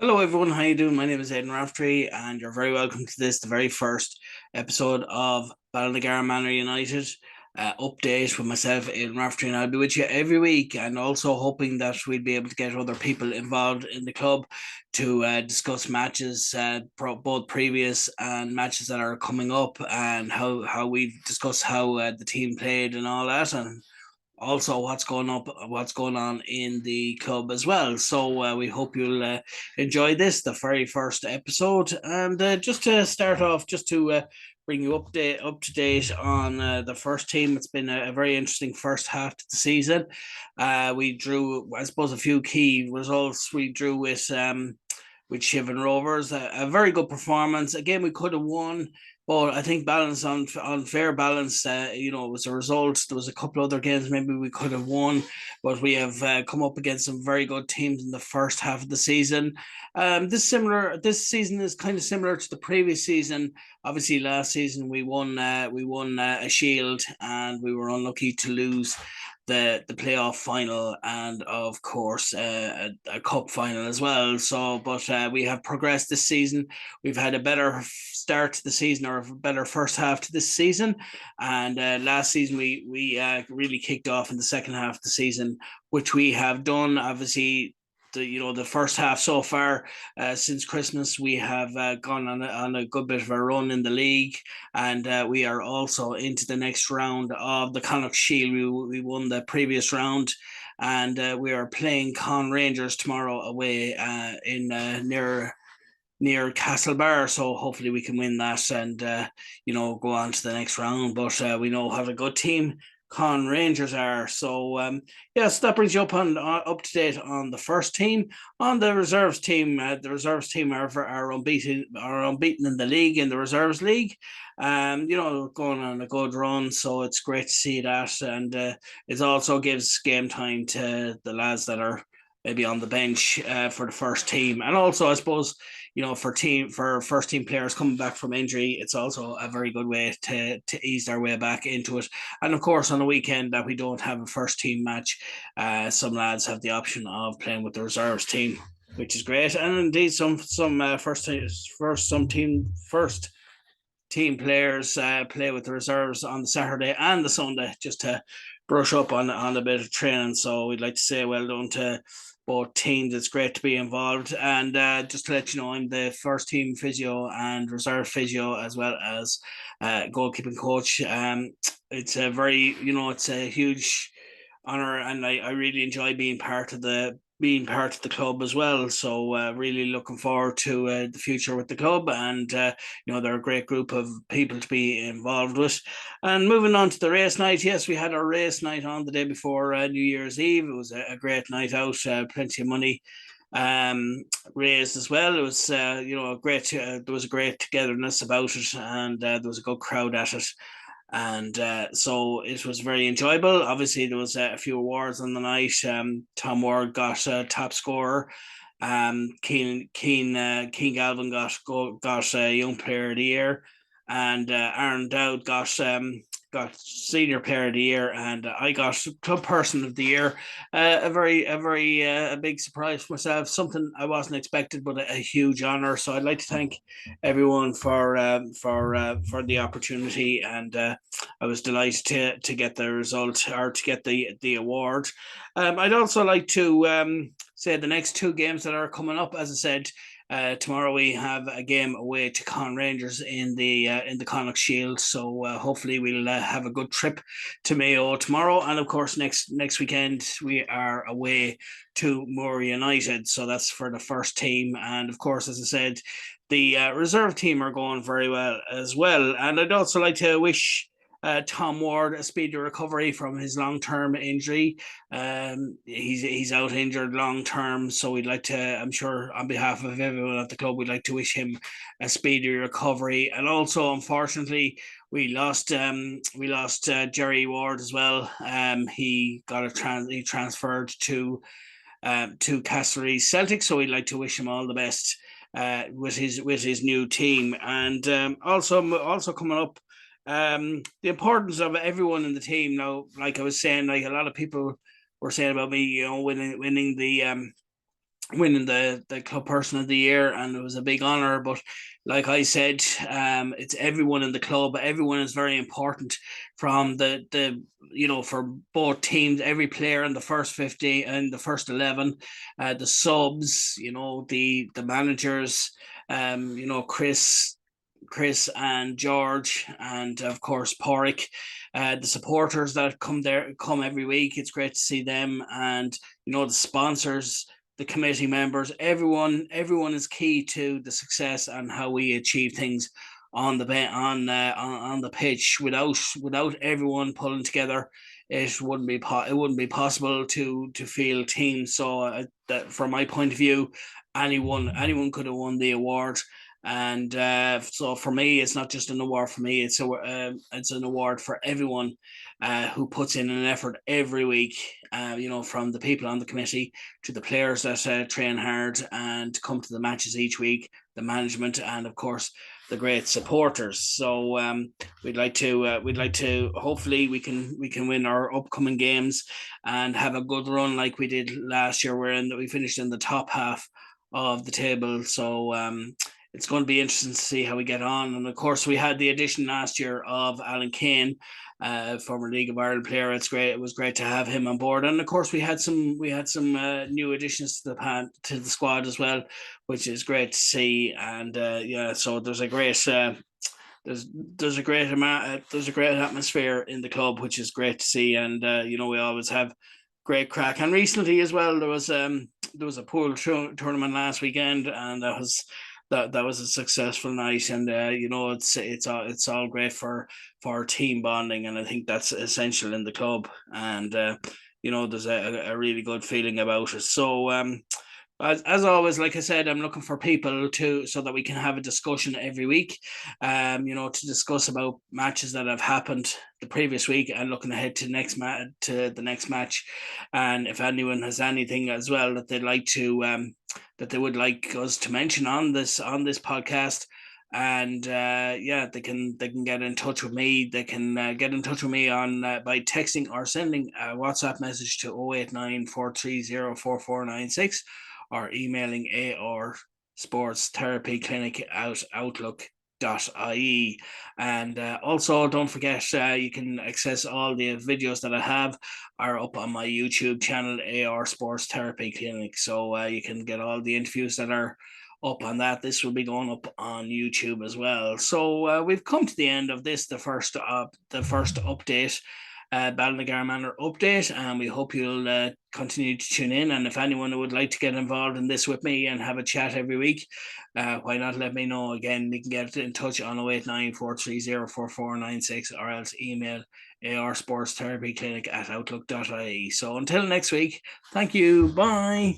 Hello everyone, how you doing? My name is Aidan Raftery and you're very welcome to this, the very first episode of Ballinagare Manor United update with myself, Aidan Raftery, and I'll be with you every week and also hoping that we'll be able to get other people involved in the club to discuss matches, both previous and matches that are coming up, and how we discuss how the team played and all that, and also what's going on in the club as well. So we hope you'll enjoy this, the very first episode. And just to start off, just to bring you up to date on the first team. It's been a very interesting first half to the season. We drew, I suppose, a few key results. We drew with Shivan Rovers, a very good performance. Again, we could have won, but I think balance on fair balance, it was a result. There was a couple other games maybe we could have won, but we have come up against some very good teams in the first half of the season. This season is kind of similar to the previous season. Obviously, last season we won a shield, and we were unlucky to lose the playoff final, and of course a cup final as well. So, but we have progressed this season. We've had a better start to the season, or a better first half to this season, and last season we really kicked off in the second half of the season, which we have done. Obviously, the first half so far, since Christmas, we have gone on a good bit of a run in the league, and we are also into the next round of the Connacht Shield. We won the previous round, and we are playing Con Rangers tomorrow away in near Castlebar. So hopefully we can win that and go on to the next round. But we know how a good team Con Rangers are. So so that brings you up to date on the first team. On the reserves team, the reserves team are unbeaten in the league, in the reserves league. Going on a good run, so it's great to see that, and it also gives game time to the lads that are maybe on the bench for the first team, and also I suppose for first team players coming back from injury, it's also a very good way to ease their way back into it. And of course, on a weekend that we don't have a first team match, some lads have the option of playing with the reserves team, which is great. And indeed, some first team players play with the reserves on the Saturday and the Sunday, just to brush up on a bit of training. So we'd like to say well done to both teams. It's great to be involved. And just to let you know, I'm the first team physio and reserve physio, as well as goalkeeping coach. It's a it's a huge honor, and I really enjoy being part of the club as well. So really looking forward to the future with the club, and they're a great group of people to be involved with. And moving on to the race night, yes, we had our race night on the day before New Year's Eve. It was a great night out, plenty of money raised as well. It was a great there was a great togetherness about it, and there was a good crowd at it, and so it was very enjoyable. Obviously, there was a few awards on the night. Tom Ward got top scorer. Keen Galvin got Young Player of the Year, and Aaron Dowd got Senior Player of the Year, and I got Club Person of the Year. A big surprise for myself, something I wasn't expected, but a huge honor. So I'd like to thank everyone for the opportunity, and I was delighted to get the result, or to get the award. I'd also like to say the next two games that are coming up. As I said, tomorrow we have a game away to Con Rangers in the Connacht Shield, so hopefully we'll have a good trip to Mayo tomorrow, and of course next weekend we are away to Moore United, so that's for the first team, and of course, as I said, the reserve team are going very well as well, and I'd also like to wish Tom Ward a speedy recovery from his long-term injury. He's out injured long term, so we'd like to, I'm sure, on behalf of everyone at the club, we'd like to wish him a speedy recovery. And also, unfortunately, we lost Jerry Ward as well. He transferred to Castlereagh Celtic, so we'd like to wish him all the best with his new team. And also coming up, the importance of everyone in the team. Now, like I was saying, like a lot of people were saying about me, winning winning the club person of the year, and it was a big honor. But like I said, it's everyone in the club. Everyone is very important, from the for both teams. Every player in the first 50 and the first 11, the subs, the managers, Chris and George, and of course Porrick, the supporters that come every week. It's great to see them, and the sponsors, the committee members, everyone is key to the success and how we achieve things on on the pitch. Without everyone pulling together, it wouldn't be possible to field teams. So that, from my point of view, anyone could have won the award. And so for me, it's not just an award for me; it's an award for everyone who puts in an effort every week. From the people on the committee to the players that train hard and come to the matches each week, the management, and of course the great supporters. So we'd like to hopefully we can win our upcoming games and have a good run like we did last year. We finished in the top half of the table. So it's going to be interesting to see how we get on. And of course, we had the addition last year of Alan Kane, former League of Ireland player. It's great. It was great to have him on board. And of course, we had some new additions to the squad as well, which is great to see. And yeah, so there's a great atmosphere in the club, which is great to see. And we always have great crack. And recently as well, there was a pool tournament last weekend, and that was a successful night. And it's all great for team bonding, and I think that's essential in the club. And there's a really good feeling about it. So as always, like I said, I'm looking for people so that we can have a discussion every week, to discuss about matches that have happened the previous week and looking ahead to the next match. And if anyone has anything as well that that they would like us to mention on this podcast, and yeah, they can get in touch with me. They can get in touch with me on by texting or sending a WhatsApp message to 089 430 4496, or emailing AR Sports Therapy Clinic at outlook.ie. And also, don't forget, you can access all the videos that I have are up on my YouTube channel, AR Sports Therapy Clinic. So you can get all the interviews that are up on that. This will be going up on YouTube as well. So we've come to the end of this, the first update, Ballinagare Manor update, and we hope you'll continue to tune in. And if anyone would like to get involved in this with me and have a chat every week, why not let me know? Again, you can get in touch on 089 430 4496, or else email AR Sports Therapy Clinic at outlook.ie. So until next week, thank you. Bye.